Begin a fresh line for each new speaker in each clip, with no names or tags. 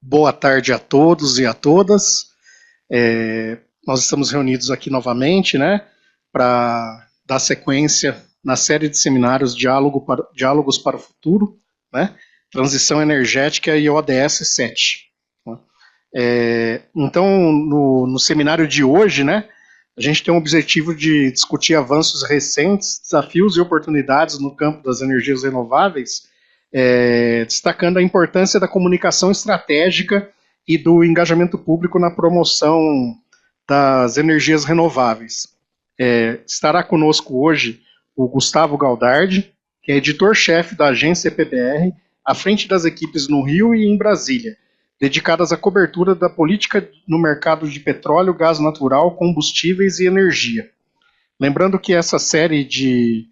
Boa tarde a todos e a todas. Nós estamos reunidos aqui novamente, né, para dar sequência na série de seminários Diálogos para o Futuro, né, Transição Energética e ODS 7. Então, no seminário de hoje, né, a gente tem o objetivo de discutir avanços recentes, desafios e oportunidades no campo das energias renováveis, destacando a importância da comunicação estratégica e do engajamento público na promoção das energias renováveis. Estará conosco hoje o Gustavo Galdardi, que é editor-chefe da agência EPBR, à frente das equipes no Rio e em Brasília, dedicadas à cobertura da política no mercado de petróleo, gás natural, combustíveis e energia. Lembrando que essa série de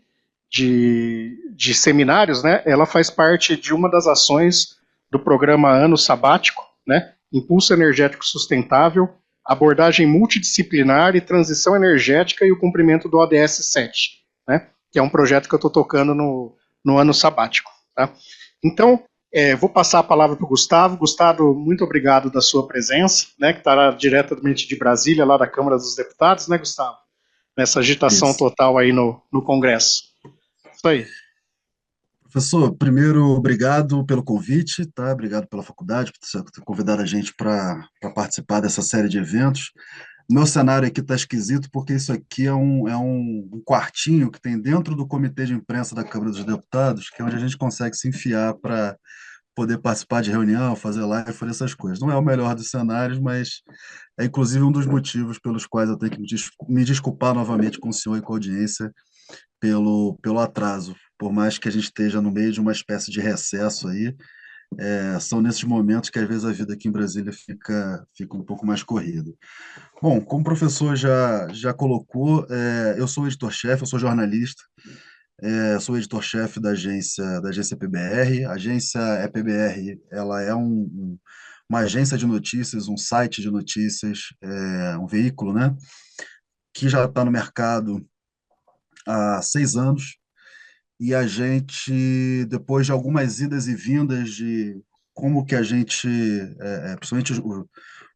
seminários, né, ela faz parte de uma das ações do programa Ano Sabático, né, Impulso Energético Sustentável, abordagem multidisciplinar e transição energética e o cumprimento do ODS 7, né, que é um projeto que eu estou tocando no ano sabático. Tá? Então, vou passar a palavra para o Gustavo. Gustavo, muito obrigado da sua presença, né, que estará diretamente de Brasília, lá da Câmara dos Deputados, né, Gustavo? Nessa agitação
Isso.
total aí no Congresso. Isso aí.
Professor, primeiro, obrigado pelo convite, tá? Obrigado pela faculdade, por ter convidado a gente para participar dessa série de eventos. Meu cenário aqui está esquisito porque isso aqui é um quartinho que tem dentro do comitê de imprensa da Câmara dos Deputados, que é onde a gente consegue se enfiar para poder participar de reunião, fazer live, fazer essas coisas. Não é o melhor dos cenários, mas é inclusive um dos motivos pelos quais eu tenho que me desculpar novamente com o senhor e com a audiência pelo atraso. Por mais que a gente esteja no meio de uma espécie de recesso aí, são nesses momentos que às vezes a vida aqui em Brasília fica um pouco mais corrida. Bom, como o professor já colocou, eu sou editor-chefe, eu sou jornalista, sou editor-chefe da agência PBR. A agência EPBR, ela é uma agência de notícias, um site de notícias, um veículo, né, que já está no mercado há 6 anos. E a gente, depois de algumas idas e vindas de como que a gente, principalmente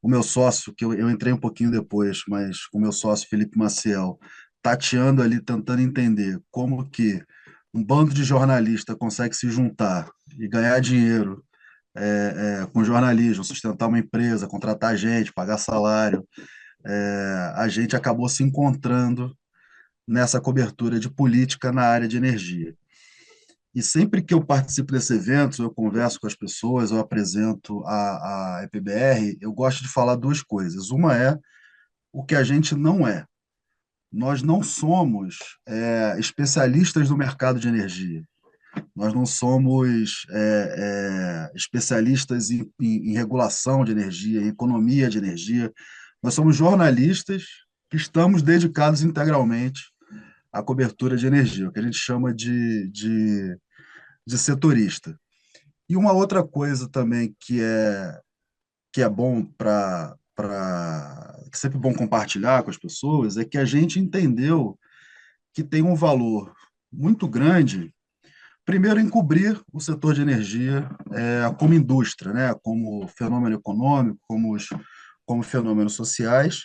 o meu sócio, que eu entrei um pouquinho depois, mas o meu sócio Felipe Maciel, tateando ali, tentando entender como que um bando de jornalistas consegue se juntar e ganhar dinheiro com jornalismo, sustentar uma empresa, contratar gente, pagar salário, a gente acabou se encontrando nessa cobertura de política na área de energia. E sempre que eu participo desses eventos, eu converso com as pessoas, eu apresento a EPBR, eu gosto de falar duas coisas. Uma é o que a gente não é. Nós não somos especialistas no mercado de energia. Nós não somos especialistas em regulação de energia, em economia de energia. Nós somos jornalistas que estamos dedicados integralmente à cobertura de energia, o que a gente chama de setorista. E uma outra coisa também que é bom que é sempre bom compartilhar com as pessoas é que a gente entendeu que tem um valor muito grande, primeiro, em cobrir o setor de energia como indústria, né, como fenômeno econômico, como fenômenos sociais,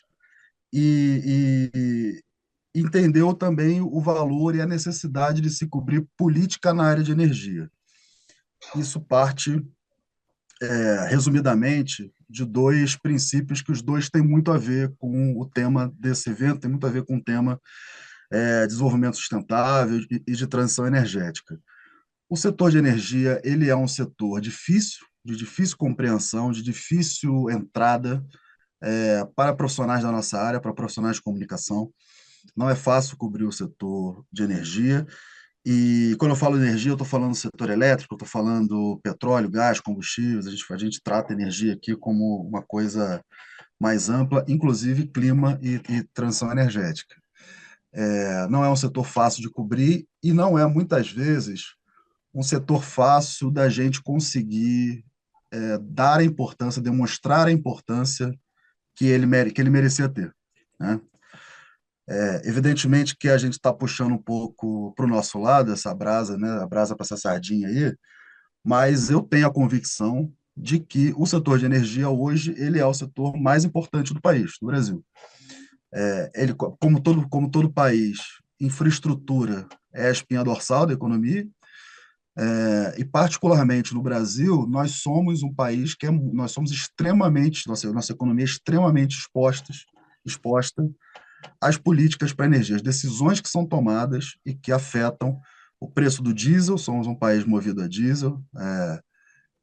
e entendeu também o valor e a necessidade de se cobrir política na área de energia. Isso parte resumidamente, de dois princípios que os dois têm muito a ver com o tema desse evento, tem muito a ver com o tema desenvolvimento sustentável e de transição energética. O setor de energia, ele é um setor difícil, de difícil compreensão, de difícil entrada para profissionais da nossa área, para profissionais de comunicação. Não é fácil cobrir o setor de energia. E quando eu falo energia, eu estou falando setor elétrico, eu estou falando petróleo, gás, combustíveis. A gente trata energia aqui como uma coisa mais ampla, inclusive clima e transição energética. Não é um setor fácil de cobrir e não é, muitas vezes, um setor fácil da gente conseguir dar a importância, demonstrar a importância que ele merecia ter, né? Evidentemente que a gente está puxando um pouco para o nosso lado essa brasa, né? A brasa para essa sardinha aí, mas eu tenho a convicção de que o setor de energia hoje ele é o setor mais importante do país, do Brasil. Ele, como todo país, infraestrutura é a espinha dorsal da economia, e particularmente no Brasil, nós somos um país nós somos extremamente, nossa economia é extremamente exposta às políticas para energia, as decisões que são tomadas e que afetam o preço do diesel. Somos um país movido a diesel.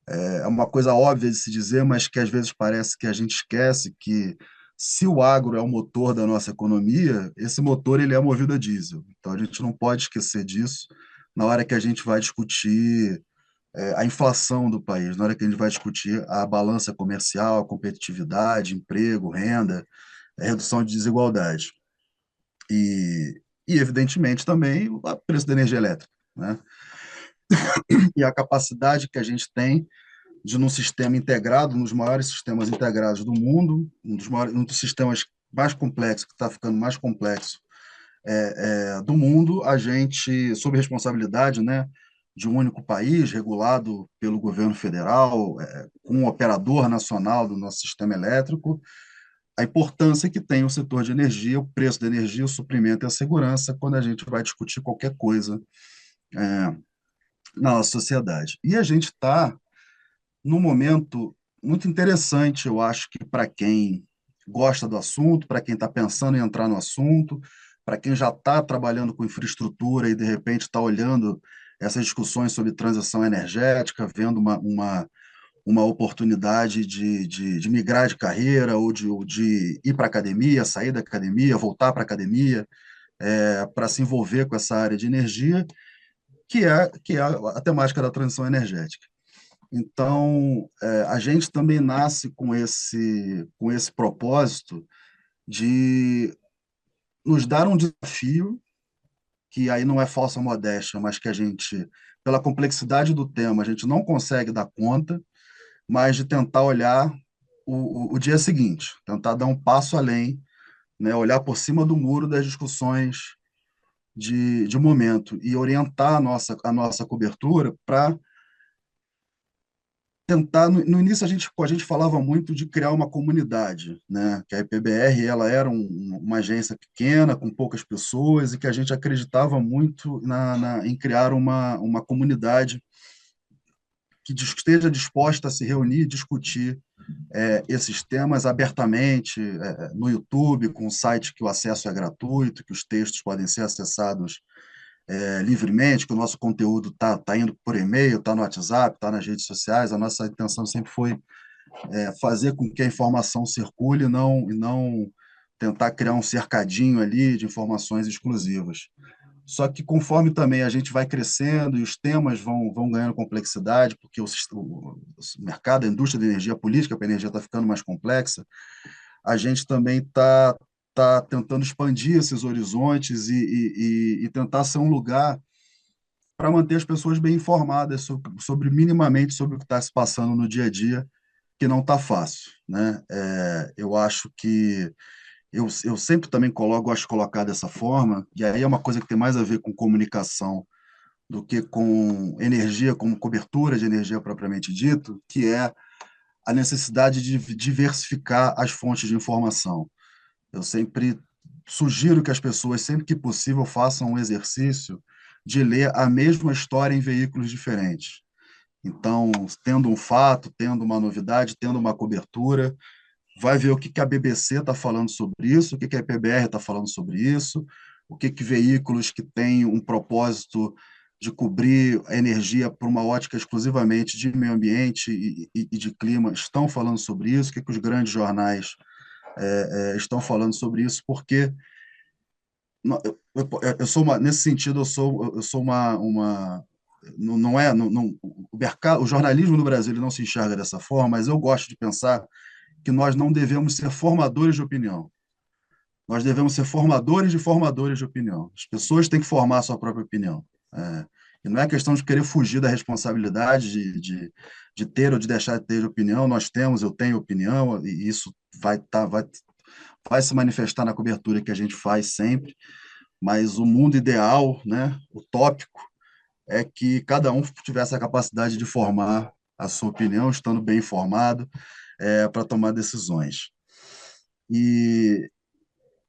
É uma coisa óbvia de se dizer, mas que às vezes parece que a gente esquece que se o agro é o motor da nossa economia, esse motor ele é movido a diesel. Então a gente não pode esquecer disso na hora que a gente vai discutir a inflação do país, na hora que a gente vai discutir a balança comercial, a competitividade, emprego, renda, a redução de desigualdade. E evidentemente, também o preço da energia elétrica, né? E a capacidade que a gente tem de, num sistema integrado, um dos maiores sistemas integrados do mundo, um dos sistemas mais complexos, que está ficando mais complexo do mundo, a gente, sob responsabilidade, né, de um único país, regulado pelo governo federal, com um operador nacional do nosso sistema elétrico, a importância que tem o setor de energia, o preço da energia, o suprimento e a segurança, quando a gente vai discutir qualquer coisa é, na nossa sociedade. E a gente está num momento muito interessante, eu acho que para quem gosta do assunto, para quem está pensando em entrar no assunto, para quem já está trabalhando com infraestrutura e de repente está olhando essas discussões sobre transição energética, vendo uma oportunidade de migrar de carreira ou de ir para a academia, sair da academia, voltar para a academia, para se envolver com essa área de energia, que é a temática da transição energética. Então, a gente também nasce com esse propósito de nos dar um desafio, que aí não é falsa modéstia, mas que a gente, pela complexidade do tema, a gente não consegue dar conta, mas de tentar olhar o dia seguinte, tentar dar um passo além, né, olhar por cima do muro das discussões de momento e orientar a nossa cobertura para tentar. No início a gente falava muito de criar uma comunidade, né? Que a IPBR ela era uma agência pequena com poucas pessoas e que a gente acreditava muito em criar uma comunidade que esteja disposta a se reunir e discutir esses temas abertamente, no YouTube, com um site que o acesso é gratuito, que os textos podem ser acessados livremente, que o nosso conteúdo tá indo por e-mail, está no WhatsApp, está nas redes sociais. A nossa intenção sempre foi fazer com que a informação circule e não tentar criar um cercadinho ali de informações exclusivas. Só que conforme também a gente vai crescendo e os temas vão ganhando complexidade, porque o mercado, a indústria de energia, a política para a energia está ficando mais complexa, a gente também tá tentando expandir esses horizontes e tentar ser um lugar para manter as pessoas bem informadas minimamente sobre o que está se passando no dia a dia, que não está fácil, né? Eu acho que eu sempre também gosto de colocar dessa forma, e aí é uma coisa que tem mais a ver com comunicação do que com energia, como cobertura de energia propriamente dito, que é a necessidade de diversificar as fontes de informação. Eu sempre sugiro que as pessoas, sempre que possível, façam um exercício de ler a mesma história em veículos diferentes. Então, tendo um fato, tendo uma novidade, tendo uma cobertura, vai ver o que que a BBC está falando sobre isso, o que que a IPBR está falando sobre isso, o que que veículos que têm um propósito de cobrir a energia por uma ótica exclusivamente de meio ambiente e de clima estão falando sobre isso, o que que os grandes jornais estão falando sobre isso, porque eu sou nesse sentido eu sou não, o jornalismo no Brasil ele não se enxerga dessa forma, mas eu gosto de pensar que nós não devemos ser formadores de opinião. Nós devemos ser formadores de opinião. As pessoas têm que formar a sua própria opinião. E não é questão de querer fugir da responsabilidade de ter ou de deixar de ter opinião. Nós temos, eu tenho opinião, e isso vai se manifestar na cobertura que a gente faz sempre. Mas o mundo ideal, né, utópico, é que cada um tivesse a capacidade de formar a sua opinião, estando bem informado, para tomar decisões. E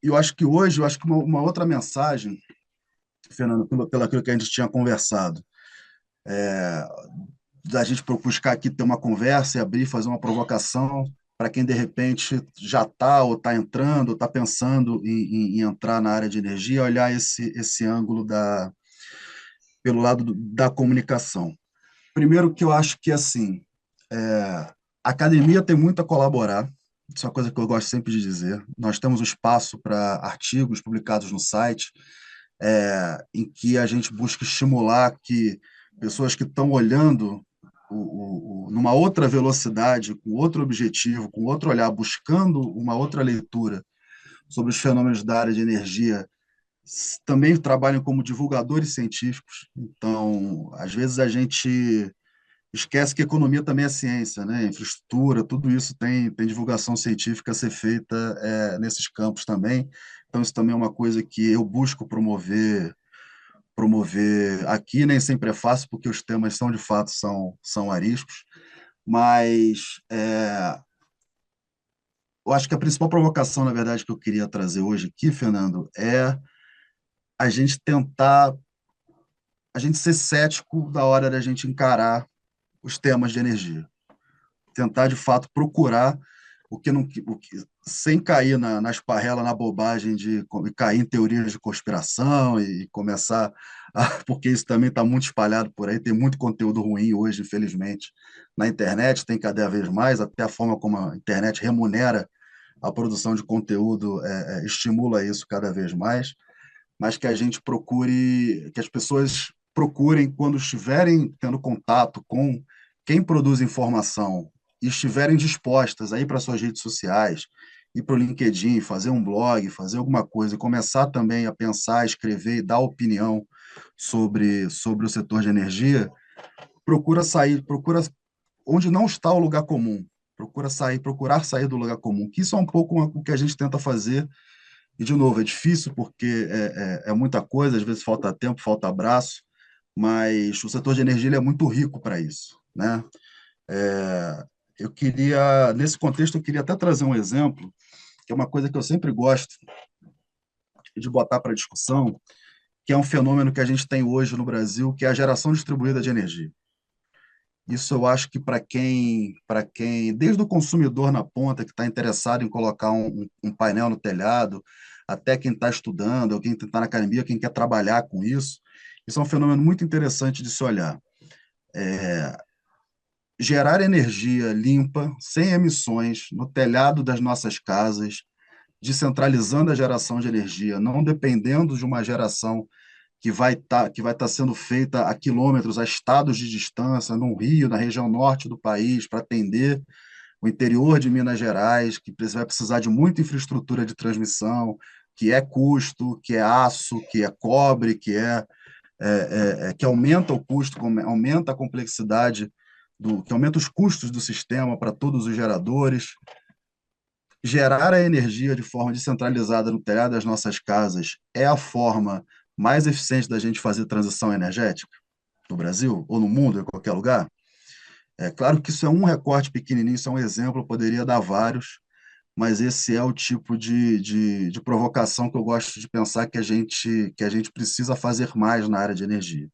eu acho que hoje, eu acho que uma outra mensagem, Fernando, pelo aquilo que a gente tinha conversado, da gente buscar aqui ter uma conversa e abrir, fazer uma provocação para quem de repente já está ou está entrando, ou está pensando em entrar na área de energia, olhar esse ângulo pelo lado da comunicação. Primeiro que eu acho que assim, a academia tem muito a colaborar, isso é uma coisa que eu gosto sempre de dizer. Nós temos um espaço para artigos publicados no site, em que a gente busca estimular que pessoas que estão olhando numa outra velocidade, com outro objetivo, com outro olhar, buscando uma outra leitura sobre os fenômenos da área de energia, também trabalham como divulgadores científicos. Então, às vezes a gente esquece que economia também é ciência, né? Infraestrutura, tudo isso tem divulgação científica a ser feita nesses campos também. Então, isso também é uma coisa que eu busco promover aqui. Nem sempre é fácil, porque os temas são, de fato, são ariscos, mas eu acho que a principal provocação, na verdade, que eu queria trazer hoje aqui, Fernando, é a gente tentar, a gente ser cético da hora da gente encarar os temas de energia. Tentar, de fato, procurar sem cair na esparrela, na bobagem de cair em teorias de conspiração e começar porque isso também está muito espalhado por aí, tem muito conteúdo ruim hoje, infelizmente, na internet, tem cada vez mais, até a forma como a internet remunera a produção de conteúdo estimula isso cada vez mais, mas que a gente procure, que as pessoas procurem, quando estiverem tendo contato com quem produz informação e estiverem dispostas a ir para suas redes sociais, ir para o LinkedIn, fazer um blog, fazer alguma coisa e começar também a pensar, escrever e dar opinião sobre o setor de energia, procura onde não está o lugar comum, procurar sair do lugar comum, que isso é um pouco o que a gente tenta fazer e, de novo, é difícil porque é muita coisa, às vezes falta tempo, falta abraço, mas o setor de energia ele é muito rico para isso, né? É, nesse contexto, eu queria até trazer um exemplo, que é uma coisa que eu sempre gosto de botar para discussão, que é um fenômeno que a gente tem hoje no Brasil, que é a geração distribuída de energia. Isso eu acho que desde o consumidor na ponta, que está interessado em colocar um painel no telhado, até quem está estudando, ou quem está na academia, quem quer trabalhar com isso é um fenômeno muito interessante de se olhar. Gerar energia limpa, sem emissões, no telhado das nossas casas, descentralizando a geração de energia, não dependendo de uma geração que vai estar sendo feita a quilômetros, a estados de distância, no Rio, na região norte do país, para atender o interior de Minas Gerais, que vai precisar de muita infraestrutura de transmissão, que é custo, que é aço, que é cobre, que aumenta o custo, aumenta a complexidade que aumenta os custos do sistema para todos os geradores. Gerar a energia de forma descentralizada no telhado das nossas casas é a forma mais eficiente da gente fazer transição energética no Brasil ou no mundo, em qualquer lugar? É claro que isso é um recorte pequenininho, isso é um exemplo, eu poderia dar vários, mas esse é o tipo de provocação que eu gosto de pensar que a gente precisa fazer mais na área de energia.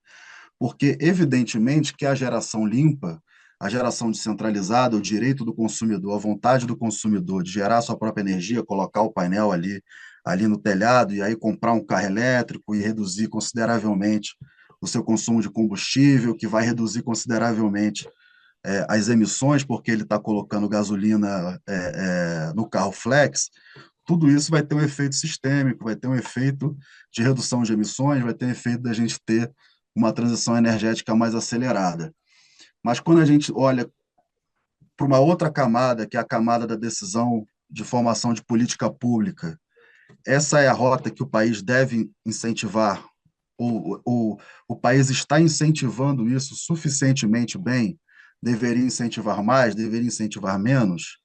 Porque, evidentemente, que a geração limpa, a geração descentralizada, o direito do consumidor, a vontade do consumidor de gerar sua própria energia, colocar o painel ali no telhado e aí comprar um carro elétrico e reduzir consideravelmente o seu consumo de combustível, que vai reduzir consideravelmente as emissões, porque ele está colocando gasolina no carro flex, tudo isso vai ter um efeito sistêmico, vai ter um efeito de redução de emissões, vai ter um efeito da gente ter uma transição energética mais acelerada. Mas quando a gente olha para uma outra camada, que é a camada da decisão de formação de política pública, essa é a rota que o país deve incentivar, o país está incentivando isso suficientemente bem, deveria incentivar mais, deveria incentivar menos?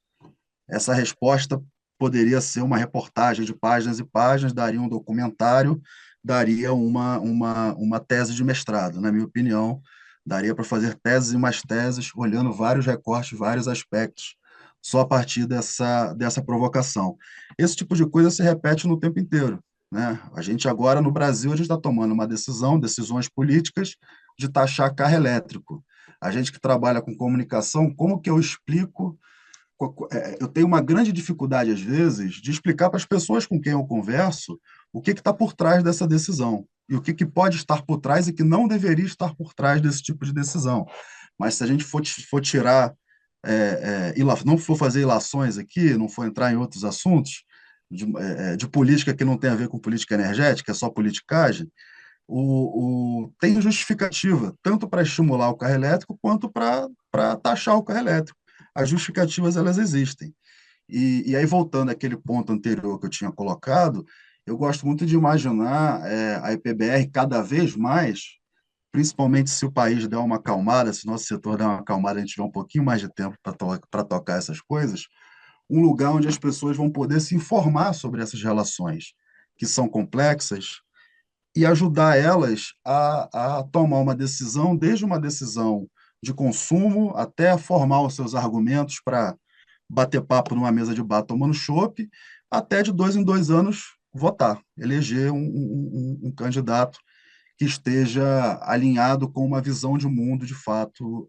Essa resposta poderia ser uma reportagem de páginas e páginas, daria um documentário, daria uma tese de mestrado, na minha opinião, Daria para fazer teses e mais teses, olhando vários recortes, vários aspectos, só a partir dessa provocação. Esse tipo de coisa se repete no tempo inteiro, né? A gente agora, no Brasil, a gente está tomando uma decisão, decisões políticas, de taxar carro elétrico. A gente que trabalha com comunicação, como que eu explico eu tenho uma grande dificuldade, às vezes, de explicar para as pessoas com quem eu converso o que está por trás dessa decisão e o que pode estar por trás e que não deveria estar por trás desse tipo de decisão. Mas se a gente for tirar, não for fazer ilações aqui, não for entrar em outros assuntos de política que não tem a ver com política energética, é só politicagem, tem justificativa, tanto para estimular o carro elétrico quanto para taxar o carro elétrico. As justificativas, elas existem. E aí, voltando àquele ponto anterior que eu tinha colocado, eu gosto muito de imaginar a EPBR cada vez mais, principalmente se o país der uma acalmada, se o nosso setor der uma acalmada, a gente tiver um pouquinho mais de tempo para tocar essas coisas, um lugar onde as pessoas vão poder se informar sobre essas relações, que são complexas, e ajudar elas a tomar uma decisão, desde uma decisão de consumo até formar os seus argumentos para bater papo numa mesa de bar tomando chopp, até de 2 em 2 anos votar, eleger um candidato que esteja alinhado com uma visão de mundo, de fato,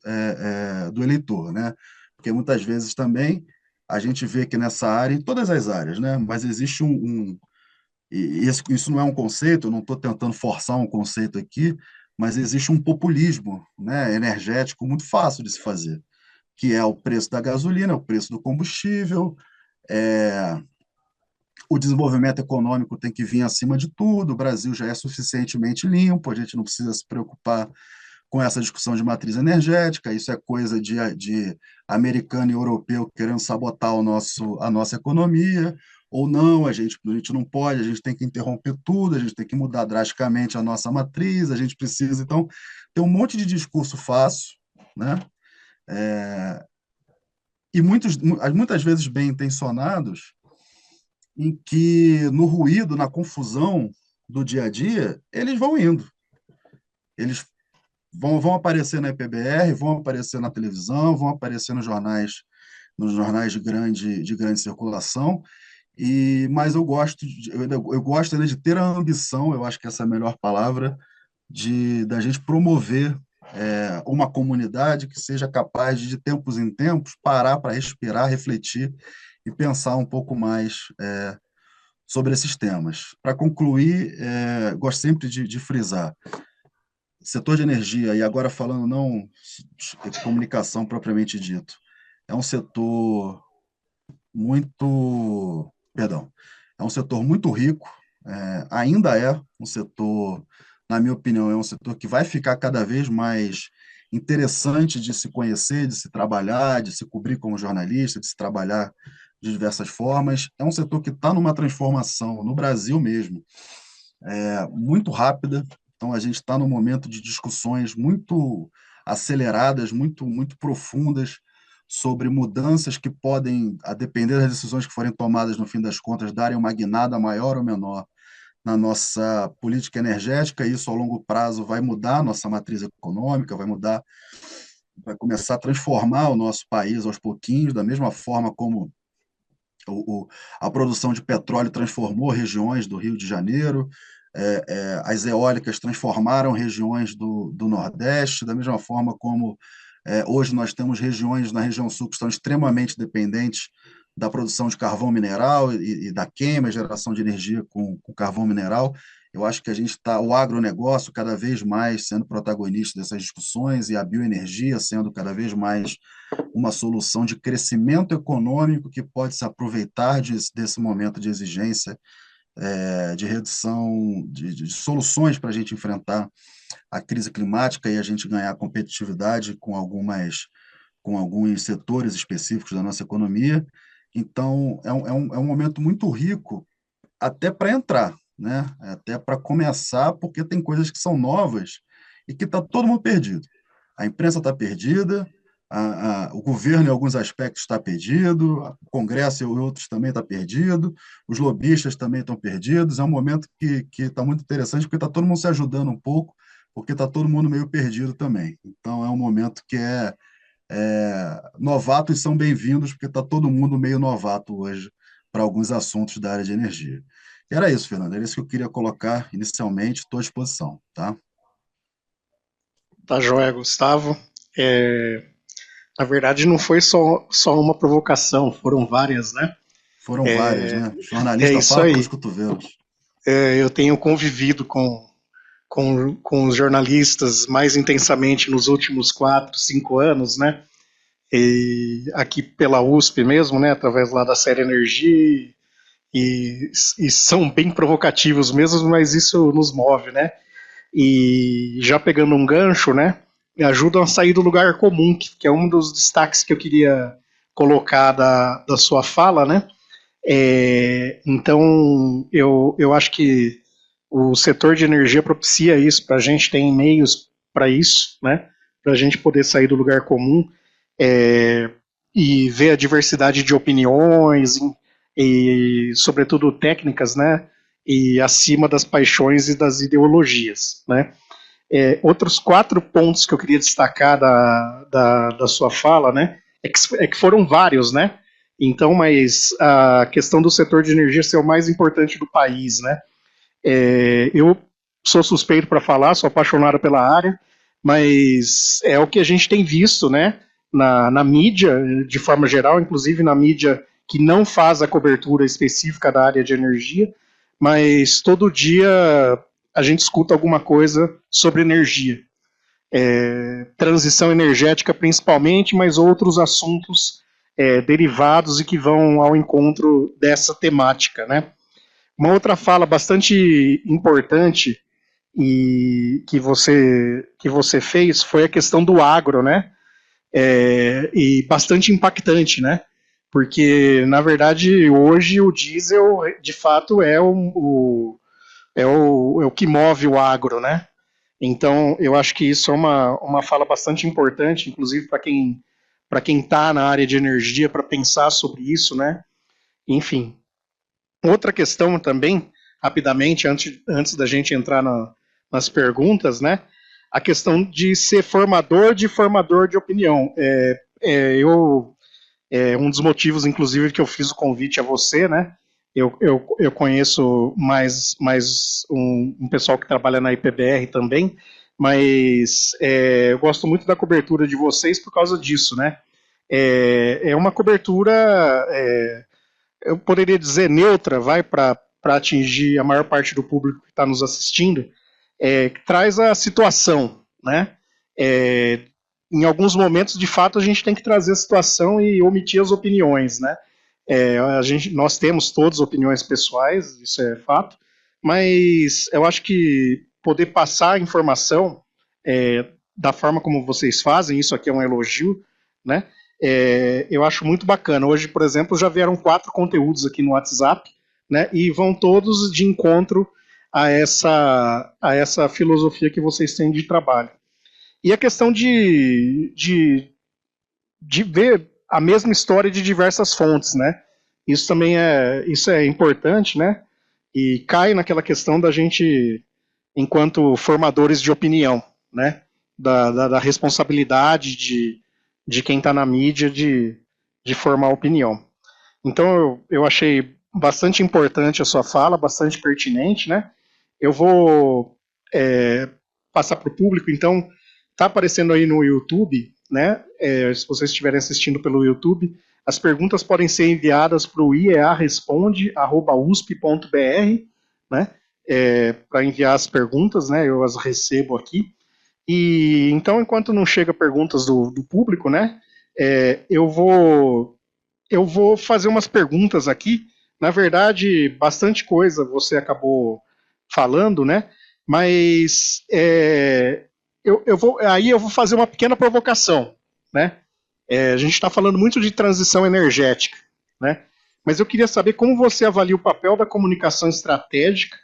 do eleitor, né? Porque muitas vezes também a gente vê que nessa área, em todas as áreas, né? Mas existe e isso não é um conceito, eu não estou tentando forçar um conceito aqui, mas existe um populismo, né, energético muito fácil de se fazer, que é o preço da gasolina, o preço do combustível, é, o desenvolvimento econômico tem que vir acima de tudo, o Brasil já é suficientemente limpo, a gente não precisa se preocupar com essa discussão de matriz energética, isso é coisa de americano e europeu querendo sabotar a nossa economia, ou não, a gente não pode, a gente tem que interromper tudo, a gente tem que mudar drasticamente a nossa matriz, a gente precisa. Então, tem um monte de discurso fácil, né? É, e muitas vezes bem intencionados, em que no ruído, na confusão do dia a dia, eles vão indo. Eles vão aparecer na EPBR, vão aparecer na televisão, vão aparecer nos jornais de grande circulação. Mas eu gosto ainda de ter a ambição, eu acho que essa é a melhor palavra, da gente promover uma comunidade que seja capaz de tempos em tempos, parar para respirar, refletir e pensar um pouco mais sobre esses temas. Para concluir, gosto sempre de frisar, setor de energia, e agora falando não comunicação propriamente dito, é um setor muito, perdão, é um setor muito rico, ainda é um setor, na minha opinião, é um setor que vai ficar cada vez mais interessante de se conhecer, de se trabalhar, de se cobrir como jornalista, de se trabalhar de diversas formas. É um setor que está numa transformação no Brasil mesmo, muito rápida. Então, a gente está num momento de discussões muito aceleradas, muito profundas, sobre mudanças que podem, a depender das decisões que forem tomadas no fim das contas, darem uma guinada maior ou menor na nossa política energética. E isso, ao longo prazo, vai mudar a nossa matriz econômica, vai começar a transformar o nosso país aos pouquinhos, da mesma forma como o, a produção de petróleo transformou regiões do Rio de Janeiro, as eólicas transformaram regiões do Nordeste, da mesma forma como hoje nós temos regiões na região sul que estão extremamente dependentes da produção de carvão mineral e da queima e geração de energia com carvão mineral. Eu acho que a gente está, o agronegócio cada vez mais sendo protagonista dessas discussões e a bioenergia sendo cada vez mais uma solução de crescimento econômico que pode se aproveitar desse momento de exigência, de redução, de soluções para a gente enfrentar a crise climática e a gente ganhar competitividade com alguns setores específicos da nossa economia. Então, é um momento muito rico até para entrar, né? Até para começar, porque tem coisas que são novas e que está todo mundo perdido. A imprensa está perdida, o governo, em alguns aspectos, está perdido, o Congresso e outros também está perdido, os lobistas também estão perdidos. É um momento que está muito interessante, porque está todo mundo se ajudando um pouco porque está todo mundo meio perdido também. Então, é um momento que novatos são bem-vindos, porque está todo mundo meio novato hoje para alguns assuntos da área de energia. E era isso, Fernando, era isso que eu queria colocar inicialmente, estou à disposição, tá?
Tá joia, Gustavo. É, na verdade, não foi só uma provocação, foram várias, né?
Foram várias,
É,
né?
é
Jornalista
isso
fala pelos
aí.
cotovelos.
Eu tenho convivido com os jornalistas mais intensamente nos últimos 4, 5 anos, né? E aqui pela USP mesmo, né? Através lá da série Energia, e são bem provocativos mesmo, mas isso nos move, né? E já pegando um gancho, né? Me ajudam a sair do lugar comum, que é um dos destaques que eu queria colocar da sua fala, né? Então, eu acho que o setor de energia propicia isso, para a gente tem meios para isso, né? Para a gente poder sair do lugar comum é, e ver a diversidade de opiniões e, sobretudo, técnicas, né? E acima das paixões e das ideologias, né? Outros 4 pontos que eu queria destacar da sua fala, né? É que foram vários, né? Então, mas a questão do setor de energia ser o mais importante do país, né? Eu sou suspeito para falar, sou apaixonado pela área, mas é o que a gente tem visto, né? Na mídia, de forma geral, inclusive na mídia que não faz a cobertura específica da área de energia, mas todo dia a gente escuta alguma coisa sobre energia. Transição energética principalmente, mas outros assuntos derivados e que vão ao encontro dessa temática, né? Uma outra fala bastante importante e que você fez foi a questão do agro, né? E bastante impactante, né? Porque, na verdade, hoje o diesel, de fato, é o que move o agro, né? Então, eu acho que isso é uma fala bastante importante, inclusive para quem está na área de energia, para pensar sobre isso, né? Enfim, outra questão também, rapidamente, antes da gente entrar nas perguntas, né? A questão de ser formador de opinião. Um dos motivos, inclusive, que eu fiz o convite a você, né? Eu conheço mais um pessoal que trabalha na IPBR também, mas eu gosto muito da cobertura de vocês por causa disso, né? É uma cobertura eu poderia dizer neutra, vai para atingir a maior parte do público que está nos assistindo, que traz a situação, né? É, em alguns momentos, de fato, a gente tem que trazer a situação e omitir as opiniões, né? Nós temos todas opiniões pessoais, isso é fato, mas eu acho que poder passar a informação da forma como vocês fazem, isso aqui é um elogio, né? Eu acho muito bacana. Hoje, por exemplo, já vieram 4 conteúdos aqui no WhatsApp, né? E vão todos de encontro a essa filosofia que vocês têm de trabalho. E a questão de ver a mesma história de diversas fontes, né? Isso é importante, né? E cai naquela questão da gente, enquanto formadores de opinião, né? Da responsabilidade de quem está na mídia de formar opinião. Então eu achei bastante importante a sua fala, bastante pertinente, né? Eu vou passar para o público, então está aparecendo aí no YouTube, né? Se vocês estiverem assistindo pelo YouTube, as perguntas podem ser enviadas para o iearesponde@usp.br, né? Para enviar as perguntas, né? Eu as recebo aqui. E então, enquanto não chega perguntas do público, né? Eu vou fazer umas perguntas aqui. Na verdade, bastante coisa você acabou falando, né? Mas aí eu vou fazer uma pequena provocação, né? A gente está falando muito de transição energética, né? Mas eu queria saber como você avalia o papel da comunicação estratégica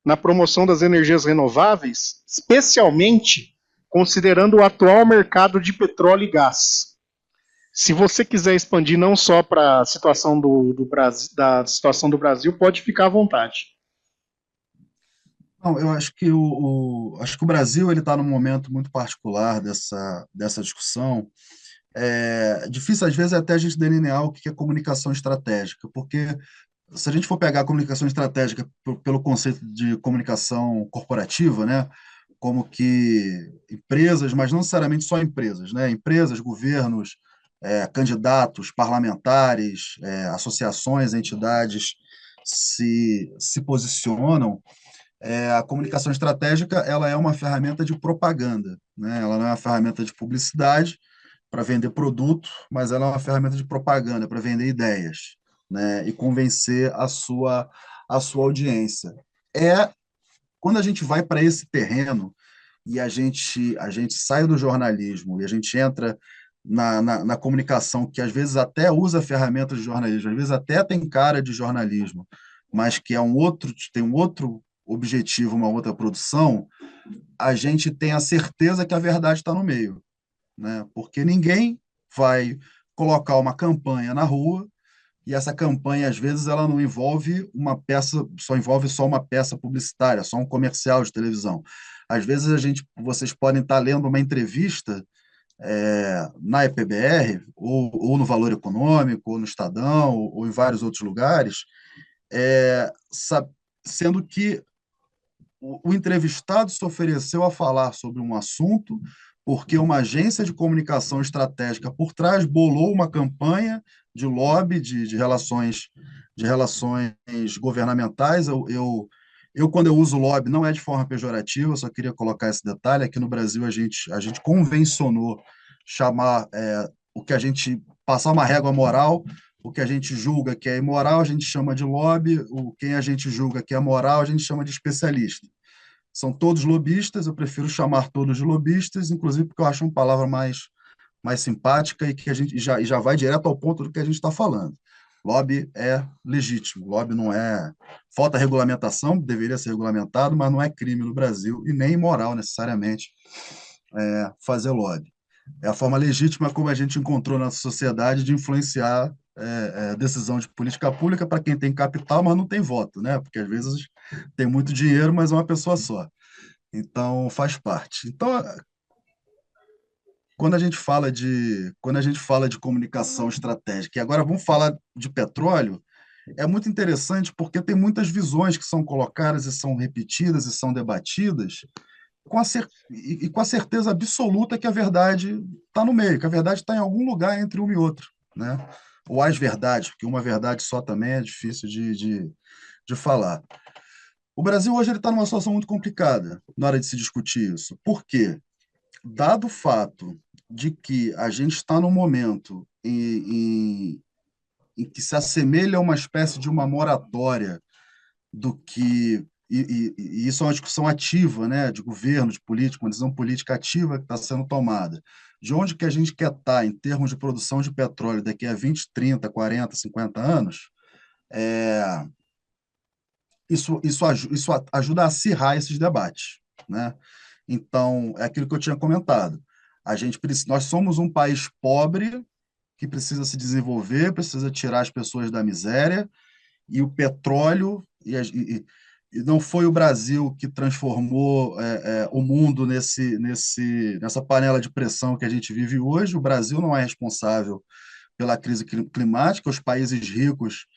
na promoção das energias renováveis, especialmente considerando o atual mercado de petróleo e gás. Se você quiser expandir não só para a situação do Brasil, da situação do Brasil, pode ficar à vontade.
Não, eu acho que acho que o Brasil ele está num momento muito particular dessa discussão. É difícil, às vezes, até a gente delinear o que é comunicação estratégica, porque se a gente for pegar a comunicação estratégica pelo conceito de comunicação corporativa, né, como que empresas, mas não necessariamente só empresas, né, empresas, governos, candidatos, parlamentares, associações, entidades se posicionam. A comunicação estratégica ela é uma ferramenta de propaganda, né? Ela não é uma ferramenta de publicidade para vender produto, mas ela é uma ferramenta de propaganda para vender ideias, né? E convencer a sua audiência. É quando a gente vai para esse terreno e a gente sai do jornalismo e a gente entra na comunicação, que às vezes até usa ferramentas de jornalismo, às vezes até tem cara de jornalismo, mas que tem um outro objetivo, uma outra produção, a gente tem a certeza que a verdade está no meio, né? Porque ninguém vai colocar uma campanha na rua e essa campanha, às vezes, ela não envolve uma peça, só envolve só uma peça publicitária, só um comercial de televisão. Às vezes vocês podem estar lendo uma entrevista na EPBR, ou no Valor Econômico, ou no Estadão, ou em vários outros lugares, é, sa- sendo que o entrevistado se ofereceu a falar sobre um assunto porque uma agência de comunicação estratégica por trás bolou uma campanha de lobby de relações governamentais. Quando eu uso lobby, não é de forma pejorativa, eu só queria colocar esse detalhe. Aqui no Brasil, a gente convencionou chamar o que a gente passar uma régua moral. O que a gente julga que é imoral, a gente chama de lobby. Quem a gente julga que é moral, a gente chama de especialista. São todos lobistas, eu prefiro chamar todos de lobistas, inclusive porque eu acho uma palavra mais simpática e que a gente já vai direto ao ponto do que a gente está falando. Lobby é legítimo, lobby não é. Falta regulamentação, deveria ser regulamentado, mas não é crime no Brasil e nem imoral necessariamente fazer lobby. É a forma legítima como a gente encontrou na sociedade de influenciar decisão de política pública para quem tem capital, mas não tem voto, né? Porque às vezes tem muito dinheiro, mas é uma pessoa só. Então, faz parte. Então, quando a gente fala de comunicação estratégica, e agora vamos falar de petróleo, é muito interessante porque tem muitas visões que são colocadas e são repetidas e são debatidas e com a certeza absoluta que a verdade está no meio, que a verdade está em algum lugar entre um e outro, né? Ou as verdades, porque uma verdade só também é difícil de falar. O Brasil hoje está numa situação muito complicada na hora de se discutir isso. Por quê? Dado o fato de que a gente está num momento em que se assemelha a uma espécie de uma moratória do que. E isso é uma discussão ativa, né, de governo, de política, uma decisão política ativa que está sendo tomada. De onde que a gente quer estar em termos de produção de petróleo daqui a 20, 30, 40, 50 anos, é, isso ajuda a acirrar esses debates, né? Então, é aquilo que eu tinha comentado. Nós somos um país pobre que precisa se desenvolver, precisa tirar as pessoas da miséria, e o petróleo, e não foi o Brasil que transformou o mundo nessa panela de pressão que a gente vive hoje. O Brasil não é responsável pela crise climática. Os países ricos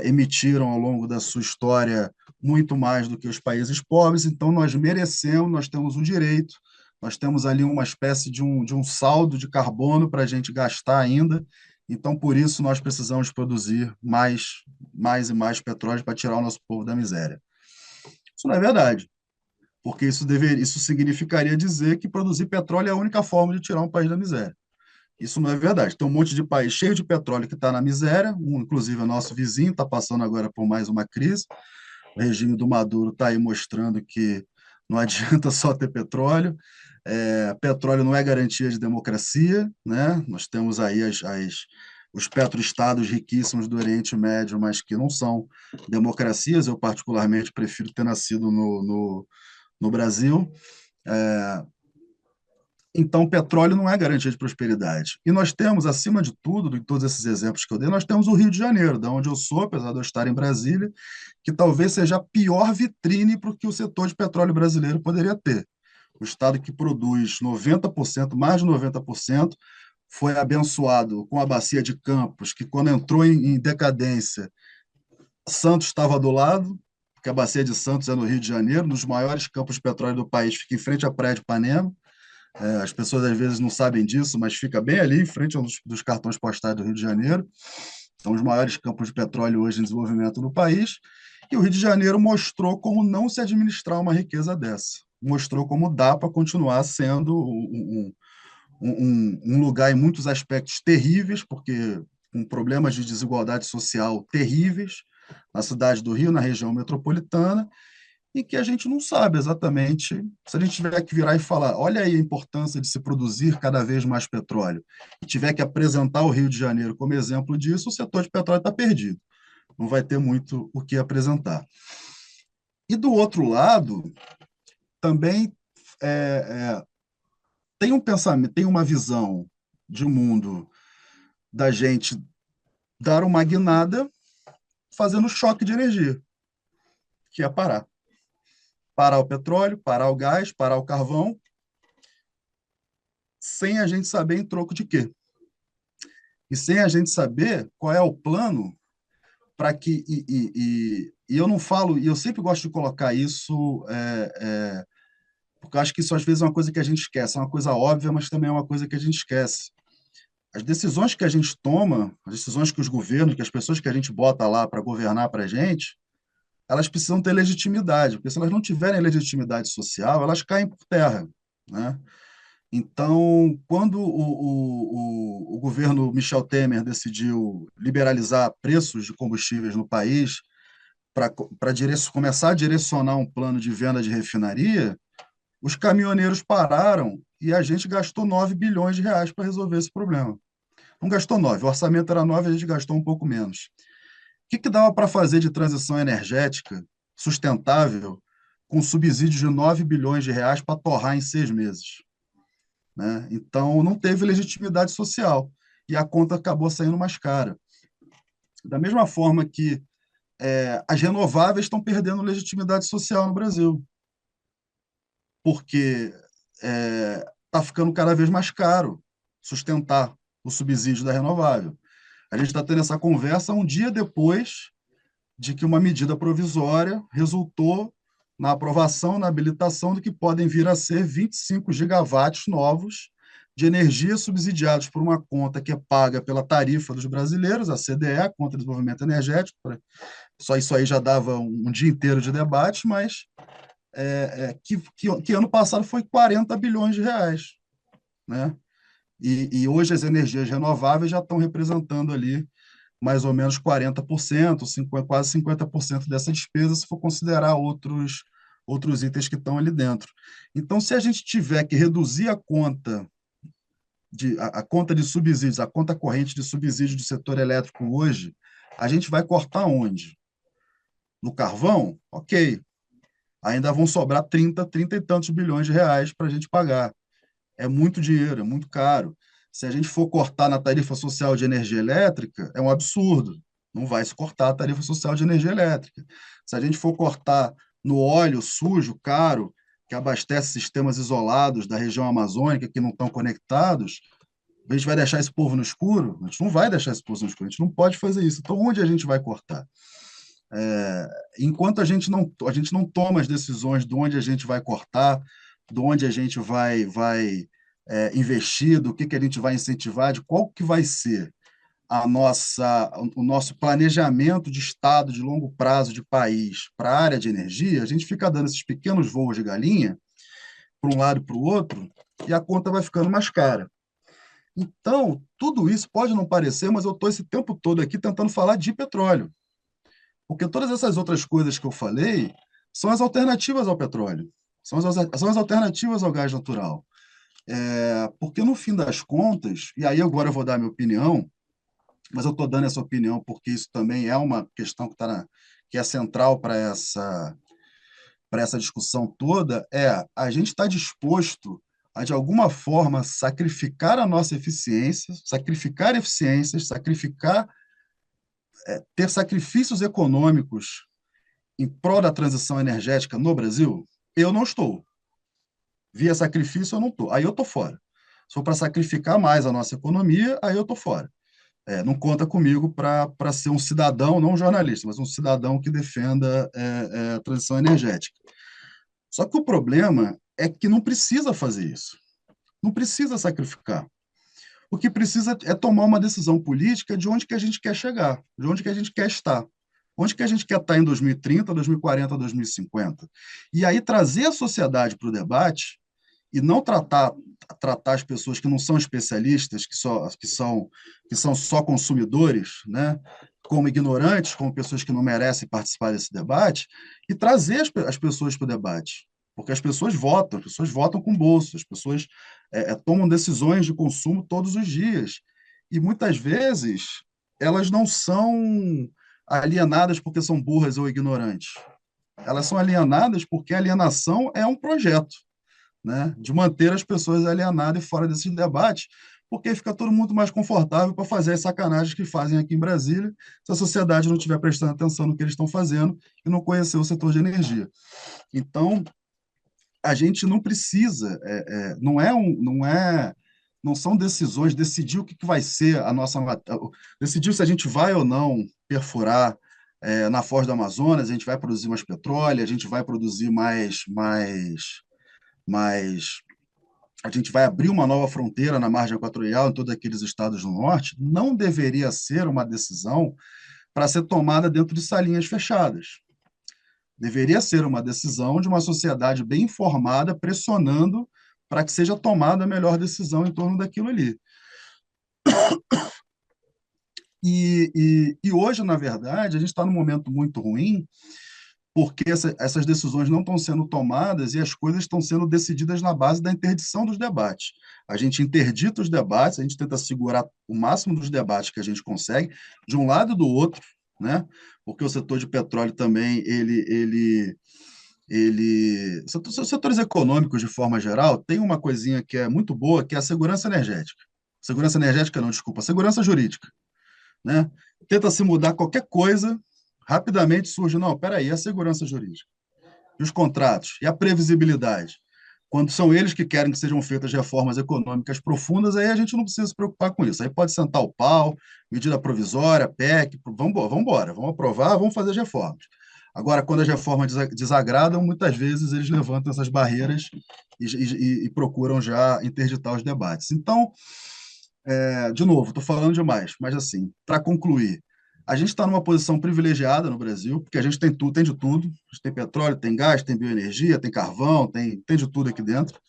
emitiram ao longo da sua história muito mais do que os países pobres, então nós merecemos, nós temos o direito, nós temos ali uma espécie de um saldo de carbono para a gente gastar ainda, então por isso nós precisamos produzir mais e mais petróleo para tirar o nosso povo da miséria. Isso não é verdade, porque isso significaria dizer que produzir petróleo é a única forma de tirar um país da miséria. Isso não é verdade. Tem um monte de país cheio de petróleo que está na miséria, inclusive o nosso vizinho está passando agora por mais uma crise. O regime do Maduro está aí mostrando que não adianta só ter petróleo. Petróleo não é garantia de democracia, né? Nós temos aí os petroestados riquíssimos do Oriente Médio, mas que não são democracias. Eu, particularmente, prefiro ter nascido no Brasil. É, Então, petróleo não é garantia de prosperidade. E nós temos, acima de tudo, de todos esses exemplos que eu dei, nós temos o Rio de Janeiro, da onde eu sou, apesar de eu estar em Brasília, que talvez seja a pior vitrine para o que o setor de petróleo brasileiro poderia ter. O estado que produz 90%, mais de 90%, foi abençoado com a bacia de Campos, que quando entrou em decadência, Santos estava do lado, porque a bacia de Santos é no Rio de Janeiro, nos maiores campos de petróleo do país, fica em frente à praia de Ipanema. As pessoas às vezes não sabem disso, mas fica bem ali, em frente a um dos cartões postais do Rio de Janeiro. São os maiores campos de petróleo hoje em desenvolvimento no país. E o Rio de Janeiro mostrou como não se administrar uma riqueza dessa. Mostrou como dá para continuar sendo um lugar em muitos aspectos terríveis, porque com problemas de desigualdade social terríveis, na cidade do Rio, na região metropolitana, e que a gente não sabe exatamente. Se a gente tiver que virar e falar, olha aí a importância de se produzir cada vez mais petróleo, e tiver que apresentar o Rio de Janeiro como exemplo disso, o setor de petróleo está perdido. Não vai ter muito o que apresentar. E do outro lado, também é, tem um pensamento, tem uma visão de mundo da gente dar uma guinada fazendo choque de energia, que é parar. Parar o petróleo, parar o gás, parar o carvão, sem a gente saber em troco de quê. E sem a gente saber qual é o plano para que. E eu não falo, e eu sempre gosto de colocar isso, porque eu acho que isso às vezes é uma coisa que a gente esquece, é uma coisa óbvia, mas também é uma coisa que a gente esquece. As decisões que a gente toma, as decisões que os governos, que as pessoas que a gente bota lá para governar para a gente, elas precisam ter legitimidade, porque se elas não tiverem legitimidade social, elas caem por terra, né? Então, quando o governo Michel Temer decidiu liberalizar preços de combustíveis no país para começar a direcionar um plano de venda de refinaria, os caminhoneiros pararam e a gente gastou 9 bilhões de reais para resolver esse problema. Não gastou 9, o orçamento era 9, a gente gastou um pouco menos. O que, que dava para fazer de transição energética sustentável com subsídio de 9 bilhões de reais para torrar em 6 meses? Né? Então, não teve legitimidade social e a conta acabou saindo mais cara. Da mesma forma que as renováveis estão perdendo legitimidade social no Brasil, porque está ficando cada vez mais caro sustentar o subsídio da renovável. A gente está tendo essa conversa um dia depois de que uma medida provisória resultou na aprovação, na habilitação do que podem vir a ser 25 gigawatts novos de energia subsidiados por uma conta que é paga pela tarifa dos brasileiros, a CDE, a Conta de Desenvolvimento Energético. Só isso aí já dava um dia inteiro de debate, mas que ano passado foi 40 bilhões de reais, né? E hoje as energias renováveis já estão representando ali mais ou menos 40%, 50, quase 50% dessa despesa, se for considerar outros itens que estão ali dentro. Então, se a gente tiver que reduzir a conta de subsídios, a conta corrente de subsídio do setor elétrico hoje, a gente vai cortar onde? No carvão? Ok. Ainda vão sobrar 30 e tantos bilhões de reais para a gente pagar. É muito dinheiro, é muito caro. Se a gente for cortar na tarifa social de energia elétrica, é um absurdo. Não vai se cortar a tarifa social de energia elétrica. Se a gente for cortar no óleo sujo, caro, que abastece sistemas isolados da região amazônica que não estão conectados, a gente vai deixar esse povo no escuro? A gente não vai deixar esse povo no escuro, a gente não pode fazer isso. Então, onde a gente vai cortar? Enquanto a gente não toma as decisões de onde a gente vai cortar, de onde a gente vai investir, do que a gente vai incentivar, de qual que vai ser o nosso planejamento de Estado de longo prazo de país para a área de energia, a gente fica dando esses pequenos voos de galinha para um lado e para o outro, e a conta vai ficando mais cara. Então, tudo isso pode não parecer, mas eu estou esse tempo todo aqui tentando falar de petróleo. Porque todas essas outras coisas que eu falei são as alternativas ao petróleo, são as alternativas ao gás natural. Porque, no fim das contas, e aí agora eu vou dar a minha opinião, mas eu estou dando essa opinião porque isso também é uma questão que é central para essa discussão toda, a gente está disposto a, de alguma forma, sacrificar a nossa eficiência, sacrificar eficiências, ter sacrifícios econômicos em prol da transição energética no Brasil? Eu não estou. Via sacrifício, eu não estou. Aí eu estou fora. Se for para sacrificar mais a nossa economia, aí eu estou fora. Não conta comigo para ser um cidadão, não um jornalista, mas um cidadão que defenda a transição energética. Só que o problema é que não precisa fazer isso. Não precisa sacrificar. O que precisa é tomar uma decisão política de onde que a gente quer chegar, de onde que a gente quer estar. Onde que a gente quer estar em 2030, 2040, 2050. E aí trazer a sociedade para o debate e não tratar as pessoas que não são especialistas, que são só consumidores, né, como ignorantes, como pessoas que não merecem participar desse debate, e trazer as pessoas para o debate. Porque as pessoas votam com bolso, as pessoas tomam decisões de consumo todos os dias. E muitas vezes elas não são alienadas porque são burras ou ignorantes. Elas são alienadas porque a alienação é um projeto, né, de manter as pessoas alienadas e fora desses debates, porque fica todo mundo mais confortável para fazer as sacanagens que fazem aqui em Brasília, se a sociedade não estiver prestando atenção no que eles estão fazendo e não conhecer o setor de energia. Então, a gente não precisa, não são decisões, decidir o que vai ser a nossa, decidir se a gente vai ou não perfurar na Foz do Amazonas, a gente vai produzir mais petróleo, a gente vai produzir mais a gente vai abrir uma nova fronteira na margem equatorial em todos aqueles estados do norte, não deveria ser uma decisão para ser tomada dentro de salinhas fechadas. Deveria ser uma decisão de uma sociedade bem informada, pressionando para que seja tomada a melhor decisão em torno daquilo ali. E hoje, na verdade, a gente está num momento muito ruim, porque essas decisões não estão sendo tomadas e as coisas estão sendo decididas na base da interdição dos debates. A gente interdita os debates, a gente tenta segurar o máximo dos debates que a gente consegue, de um lado e do outro, né? Porque o setor de petróleo também, os setores econômicos, de forma geral, tem uma coisinha que é muito boa, que é a segurança energética. Segurança energética não, desculpa, segurança jurídica, né? Tenta se mudar qualquer coisa, rapidamente surge, não, peraí, a segurança jurídica, e os contratos, e a previsibilidade. Quando são eles que querem que sejam feitas reformas econômicas profundas, aí a gente não precisa se preocupar com isso. Aí pode sentar o pau, medida provisória, PEC, vamos embora, vamos aprovar, vamos fazer as reformas. Agora, quando as reformas desagradam, muitas vezes eles levantam essas barreiras e procuram já interditar os debates. Então, de novo, estou falando demais, mas assim, para concluir, a gente está numa posição privilegiada no Brasil, porque a gente tem tudo, tem de tudo. A gente tem petróleo, tem gás, tem bioenergia, tem carvão, tem de tudo aqui dentro.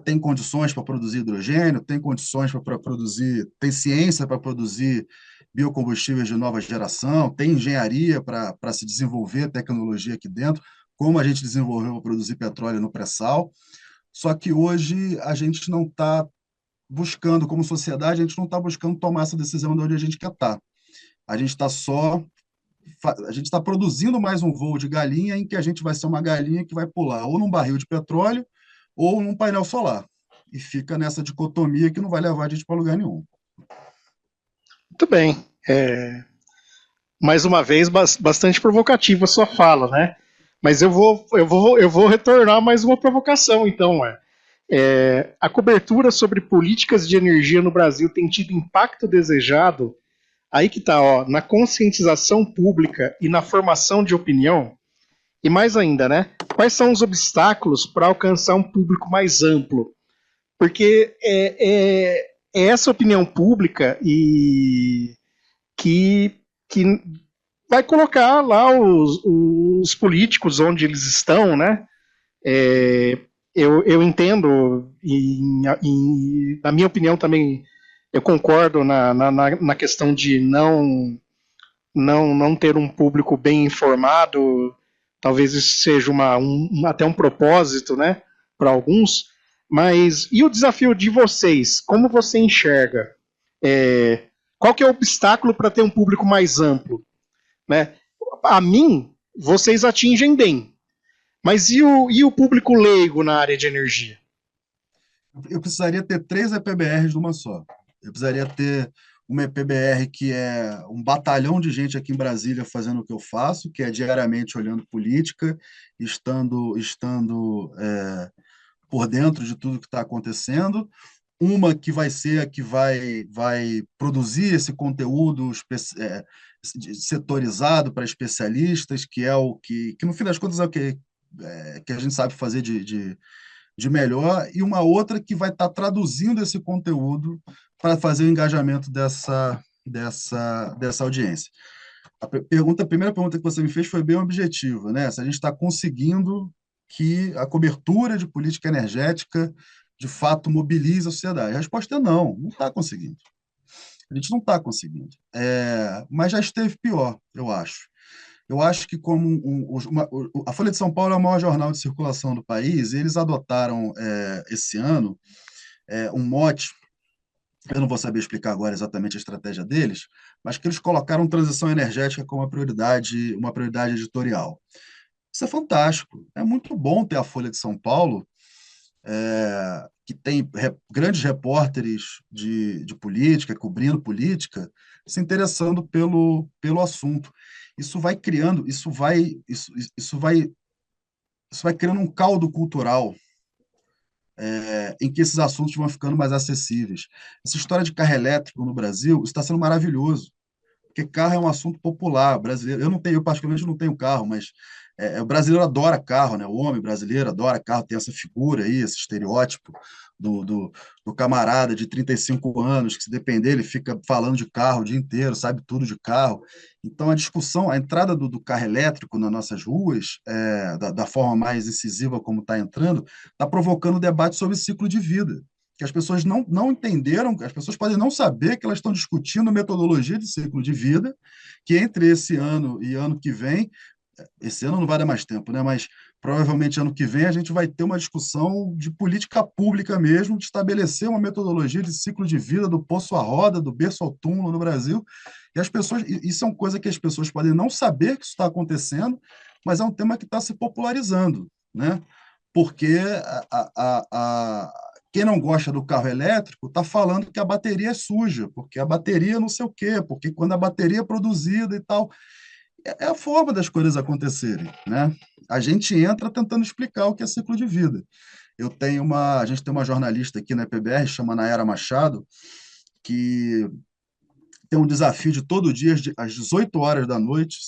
Tem condições para produzir hidrogênio, tem condições para produzir, tem ciência para produzir biocombustíveis de nova geração, tem engenharia para se desenvolver tecnologia aqui dentro, como a gente desenvolveu para produzir petróleo no pré-sal. Só que hoje a gente não está buscando, como sociedade, a gente não está buscando tomar essa decisão de onde a gente quer estar. A gente está produzindo mais um voo de galinha em que a gente vai ser uma galinha que vai pular ou num barril de petróleo ou num painel solar. E fica nessa dicotomia que não vai levar a gente para lugar nenhum.
Muito bem. Mais uma vez, bastante provocativa a sua fala, né? Mas eu vou retornar mais uma provocação, então. A cobertura sobre políticas de energia no Brasil tem tido impacto desejado. Aí que está, na conscientização pública e na formação de opinião. E mais ainda, né? Quais são os obstáculos para alcançar um público mais amplo? Porque é essa opinião pública que vai colocar lá os políticos onde eles estão, né? Eu entendo, e na minha opinião também, eu concordo na questão de não ter um público bem informado. Talvez isso seja até um propósito, né, para alguns. Mas e o desafio de vocês? Como você enxerga? Qual que é o obstáculo para ter um público mais amplo? Né? A mim, vocês atingem bem. Mas e o público leigo na área de energia?
eu precisaria ter três EPBRs numa só. Eu precisaria ter uma EPBR que é um batalhão de gente aqui em Brasília fazendo o que eu faço, que é diariamente olhando política, estando por dentro de tudo que está acontecendo. Uma que vai ser a que vai produzir esse conteúdo setorizado para especialistas, que é o que no fim das contas é o que a gente sabe fazer de melhor, e uma outra que vai estar traduzindo esse conteúdo para fazer o engajamento dessa audiência. A primeira pergunta que você me fez foi bem objetiva, né? Se a gente está conseguindo que a cobertura de política energética de fato mobilize a sociedade. A resposta é não, não está conseguindo. A gente não está conseguindo. Mas já esteve pior, eu acho. Eu acho que a Folha de São Paulo é o maior jornal de circulação do país, e eles adotaram esse ano um mote, eu não vou saber explicar agora exatamente a estratégia deles, mas que eles colocaram transição energética como uma prioridade editorial. Isso é fantástico. É muito bom ter a Folha de São Paulo, que tem grandes repórteres de política, cobrindo política, se interessando pelo assunto. Isso vai criando, isso vai criando um caldo cultural em que esses assuntos vão ficando mais acessíveis. Essa história de carro elétrico no Brasil está sendo maravilhoso, porque carro é um assunto popular brasileiro. Eu particularmente não tenho carro, mas o brasileiro adora carro, né? O homem brasileiro adora carro, tem essa figura aí, esse estereótipo do, do, do camarada de 35 anos, que se depender, ele fica falando de carro o dia inteiro, sabe tudo de carro. Então, a discussão, a entrada do carro elétrico nas nossas ruas, da forma mais incisiva como está entrando, está provocando debate sobre ciclo de vida, que as pessoas não entenderam, as pessoas podem não saber que elas estão discutindo metodologia de ciclo de vida, que entre esse ano e ano que vem, esse ano não vai dar mais tempo, né? Mas provavelmente ano que vem a gente vai ter uma discussão de política pública mesmo, de estabelecer uma metodologia de ciclo de vida do poço à roda, do berço ao túmulo no Brasil. E as pessoas, isso é uma coisa que as pessoas podem não saber que isso está acontecendo, mas é um tema que está se popularizando, né? Porque quem não gosta do carro elétrico está falando que a bateria é suja, porque a bateria não sei o quê, porque quando a bateria é produzida e tal. É a forma das coisas acontecerem, né? A gente entra tentando explicar o que é ciclo de vida. A gente tem uma jornalista aqui na PBR, chama Nayara Machado, que tem um desafio de todo dia, às 18 horas da noite,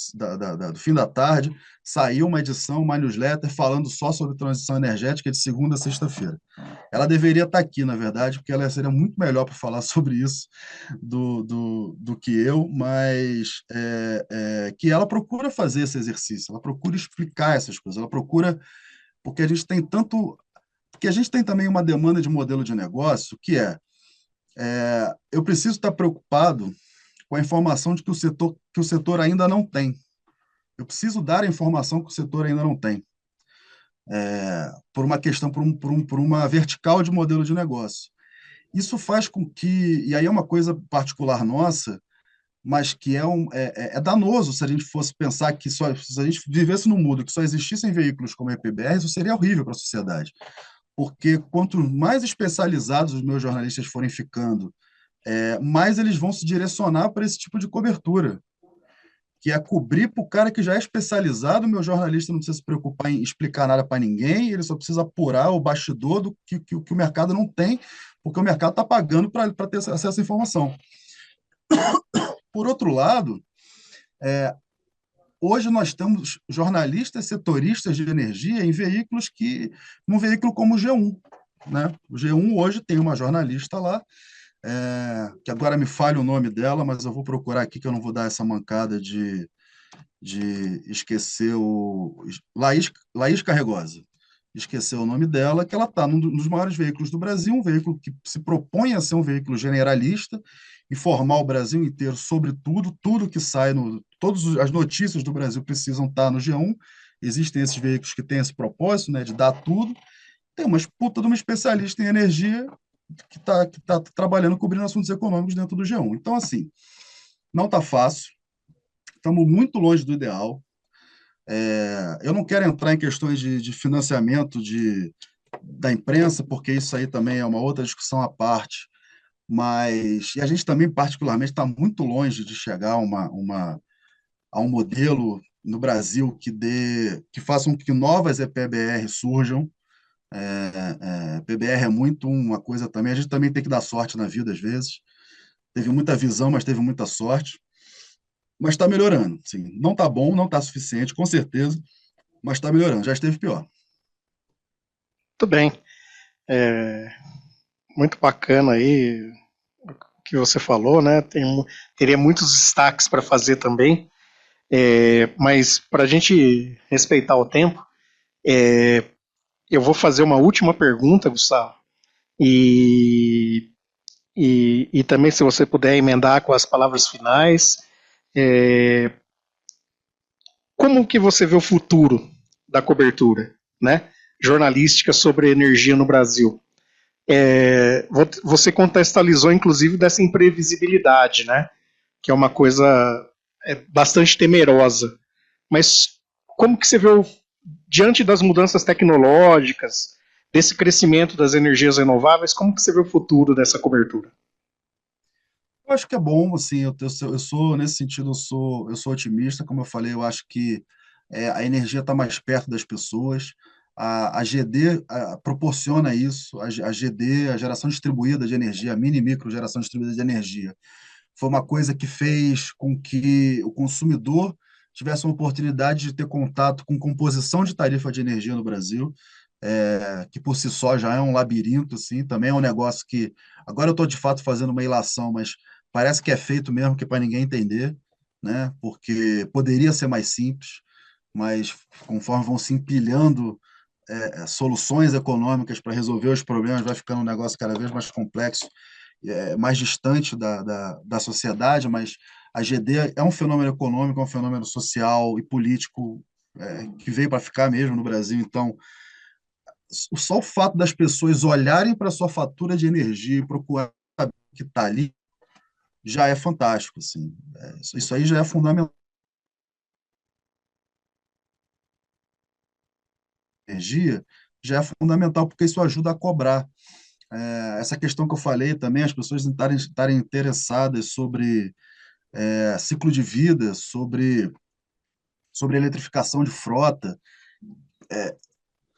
do fim da tarde, sair uma edição, uma newsletter falando só sobre transição energética de segunda a sexta-feira. Ela deveria estar aqui, na verdade, porque ela seria muito melhor para falar sobre isso do que eu, mas que ela procura fazer esse exercício, ela procura explicar essas coisas, ela procura, porque a gente tem tanto, porque a gente tem também uma demanda de modelo de negócio que eu preciso estar preocupado com a informação de que o setor ainda não tem. Eu preciso dar a informação que o setor ainda não tem, por uma questão, por uma vertical de modelo de negócio. Isso faz com que, e aí é uma coisa particular nossa, mas que é danoso se a gente fosse pensar que se a gente vivesse num mundo que só existissem veículos como a EPBR, isso seria horrível para a sociedade. Porque quanto mais especializados os meus jornalistas forem ficando, mais eles vão se direcionar para esse tipo de cobertura, que é cobrir para o cara que já é especializado. O meu jornalista não precisa se preocupar em explicar nada para ninguém, ele só precisa apurar o bastidor do que o mercado não tem, porque o mercado está pagando para ter acesso à informação. Por outro lado, hoje nós temos jornalistas setoristas de energia num veículo como o G1. Né? O G1 hoje tem uma jornalista lá, que agora me falha o nome dela, mas eu vou procurar aqui que eu não vou dar essa mancada de esquecer o Laís Carregosa. Esquecer o nome dela, que ela está num dos maiores veículos do Brasil, um veículo que se propõe a ser um veículo generalista, informar o Brasil inteiro sobre tudo que sai, todas as notícias do Brasil precisam estar no G1. Existem esses veículos que têm esse propósito, né, de dar tudo. Tem uma puta de uma especialista em energia que tá trabalhando cobrindo assuntos econômicos dentro do G1. Então, assim, não está fácil, estamos muito longe do ideal. Eu não quero entrar em questões de financiamento da imprensa, porque isso aí também é uma outra discussão à parte, mas e a gente também, particularmente, está muito longe de chegar a um modelo no Brasil que faça com que novas EPBR surjam. PBR é muito uma coisa também, a gente também tem que dar sorte na vida às vezes. Teve muita visão, mas teve muita sorte. Mas está melhorando, sim. Não está bom, não está suficiente, com certeza, mas está melhorando. Já esteve pior.
Tudo bem. É, muito bacana aí o que você falou, né? Teria muitos destaques para fazer também, mas para a gente respeitar o tempo, eu vou fazer uma última pergunta, Gustavo, e, e também se você puder emendar com as palavras finais, é, como que você vê o futuro da cobertura, né? Jornalística sobre energia no Brasil? Você contextualizou, inclusive, dessa imprevisibilidade, né? Que é uma coisa bastante temerosa. Mas como que você vê, diante das mudanças tecnológicas, desse crescimento das energias renováveis, como que você vê o futuro dessa cobertura?
Eu acho que é bom, assim, eu sou, nesse sentido, eu sou otimista, como eu falei, eu acho que a energia está mais perto das pessoas, a GD proporciona isso, a GD, a geração distribuída de energia, a mini e micro geração distribuída de energia, foi uma coisa que fez com que o consumidor tivesse uma oportunidade de ter contato com composição de tarifa de energia no Brasil, que por si só já é um labirinto, assim, também é um negócio que agora eu estou de fato fazendo uma ilação, mas parece que é feito mesmo que é para ninguém entender, né? Porque poderia ser mais simples, mas conforme vão se empilhando soluções econômicas para resolver os problemas, vai ficando um negócio cada vez mais complexo, mais distante da sociedade, mas a GD é um fenômeno econômico, é um fenômeno social e político que veio para ficar mesmo no Brasil. Então, só o fato das pessoas olharem para a sua fatura de energia e procurar saber o que está ali já é fantástico. Assim. Isso aí já é fundamental. Energia já é fundamental porque isso ajuda a cobrar. Essa questão que eu falei também, as pessoas estarem interessadas sobre ciclo de vida, sobre eletrificação de frota,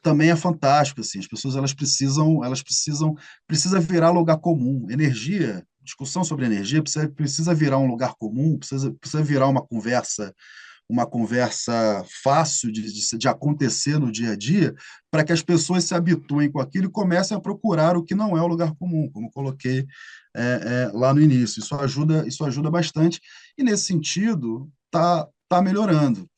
também é fantástico. Assim, as pessoas precisa virar lugar comum. Energia, discussão sobre energia precisa virar um lugar comum, precisa virar uma conversa fácil de acontecer no dia a dia, para que as pessoas se habituem com aquilo e comecem a procurar o que não é o lugar comum, como eu coloquei lá no início. Isso ajuda bastante, e nesse sentido tá melhorando.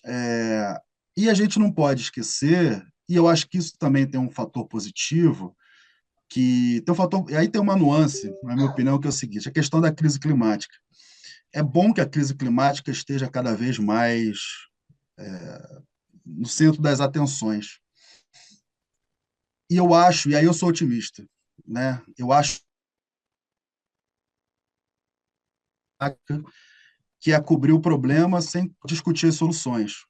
É, e a gente não pode esquecer, e eu acho que isso também tem um fator positivo, que tem um fator, e aí tem uma nuance, na minha opinião, que é o seguinte: a questão da crise climática. É bom que a crise climática esteja cada vez mais no centro das atenções. E aí eu sou otimista, né? Eu acho que é cobrir o problema sem discutir as soluções.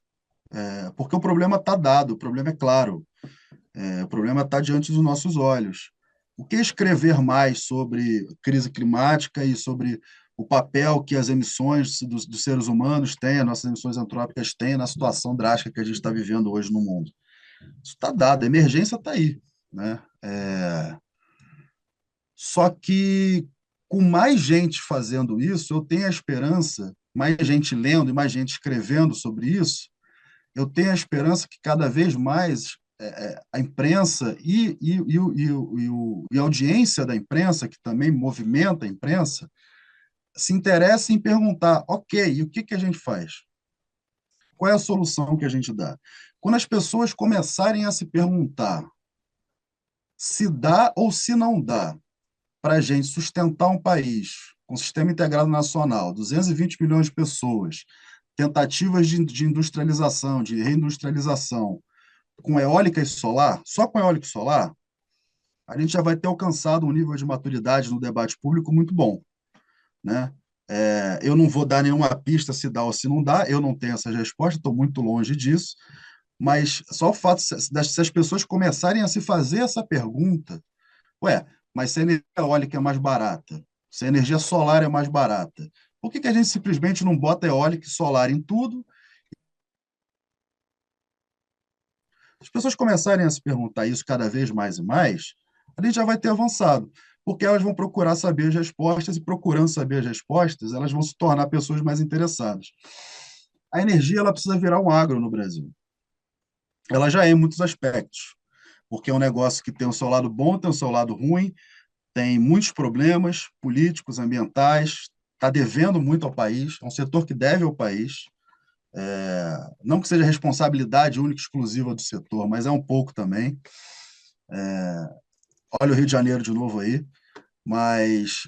Porque o problema está dado, o problema é claro, o problema está diante dos nossos olhos. O que escrever mais sobre crise climática e sobre o papel que as emissões dos seres humanos têm, as nossas emissões antrópicas têm na situação drástica que a gente está vivendo hoje no mundo? Isso está dado, a emergência está aí, né? Só que com mais gente fazendo isso, eu tenho a esperança, mais gente lendo e mais gente escrevendo sobre isso, eu tenho a esperança que cada vez mais a imprensa e a audiência da imprensa, que também movimenta a imprensa, se interessa em perguntar, ok, e o que a gente faz? Qual é a solução que a gente dá? Quando as pessoas começarem a se perguntar se dá ou se não dá para a gente sustentar um país com sistema integrado nacional, 220 milhões de pessoas, tentativas de industrialização, de reindustrialização, com eólica e solar, só com eólica e solar, a gente já vai ter alcançado um nível de maturidade no debate público muito bom, né? Eu não vou dar nenhuma pista se dá ou se não dá, eu não tenho essas respostas, estou muito longe disso, Mas só o fato, se as pessoas começarem a se fazer essa pergunta, ué, mas se a energia eólica é mais barata, se a energia solar é mais barata, por que que a gente simplesmente não bota eólica e solar em tudo? Se as pessoas começarem a se perguntar isso cada vez mais e mais, a gente já vai ter avançado, porque elas vão procurar saber as respostas e procurando saber as respostas, elas vão se tornar pessoas mais interessadas. A energia ela precisa virar um agro no Brasil. Ela já é em muitos aspectos, porque é um negócio que tem o seu lado bom, tem o seu lado ruim, tem muitos problemas políticos, ambientais, está devendo muito ao país, é um setor que deve ao país. Não que seja responsabilidade única e exclusiva do setor, mas é um pouco também. Olha o Rio de Janeiro de novo aí, mas,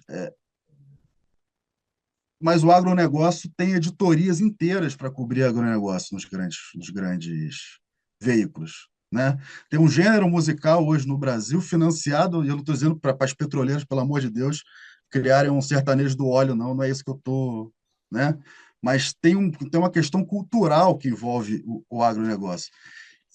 mas o agronegócio tem editorias inteiras para cobrir agronegócio nos grandes veículos. Né? Tem um gênero musical hoje no Brasil financiado, e eu não estou dizendo para as petroleiras, pelo amor de Deus, criarem um sertanejo do óleo, não, não é isso que eu estou. Né? Mas tem uma questão cultural que envolve o agronegócio.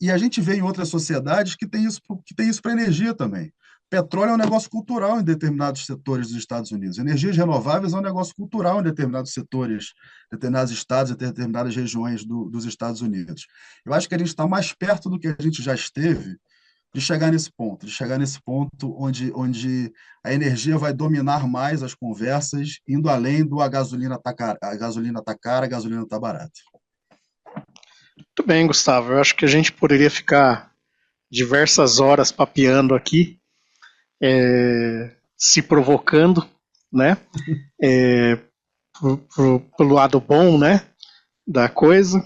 E a gente vê em outras sociedades que tem isso para energia também. Petróleo é um negócio cultural em determinados setores dos Estados Unidos. Energias renováveis é um negócio cultural em determinados setores, determinados estados e determinadas regiões dos Estados Unidos. Eu acho que a gente está mais perto do que a gente já esteve de chegar nesse ponto onde a energia vai dominar mais as conversas, indo além do a gasolina está cara, a gasolina está cara, a gasolina está barata.
Muito bem, Gustavo. Eu acho que a gente poderia ficar diversas horas papeando aqui, se provocando, né? Pelo lado bom, né? Da coisa.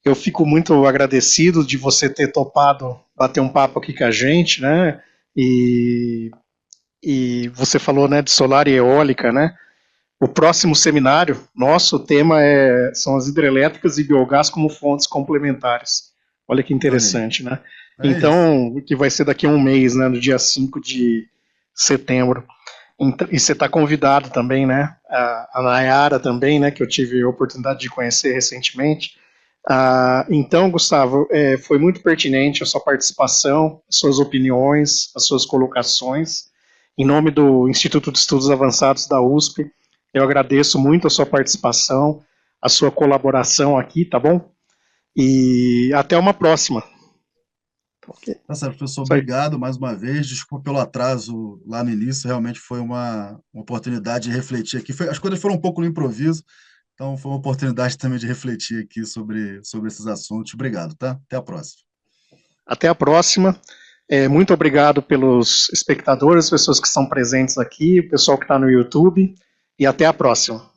Eu fico muito agradecido de você ter topado bater um papo aqui com a gente, né? E você falou, né, de solar e eólica, né? O próximo seminário, nosso tema são as hidrelétricas e biogás como fontes complementares. Olha que interessante, né?
É isso.
Então, que vai ser daqui a um mês, né, no dia 5 de setembro. E você está convidado também, né? A Nayara também, né? Que eu tive a oportunidade de conhecer recentemente. Então, Gustavo, foi muito pertinente a sua participação, as suas opiniões, as suas colocações. Em nome do Instituto de Estudos Avançados da USP, eu agradeço muito a sua participação, a sua colaboração aqui, tá bom? E até uma próxima. Okay.
Tá certo, professor,
Isso aí.
obrigado mais uma vez. Desculpa pelo atraso lá no início, realmente foi uma oportunidade de refletir aqui. As coisas foram um pouco no improviso, então foi uma oportunidade também de refletir aqui sobre esses assuntos. Obrigado, tá? Até a próxima.
Até a próxima. Muito obrigado pelos espectadores, pessoas que estão presentes aqui, o pessoal que está no YouTube, e até a próxima.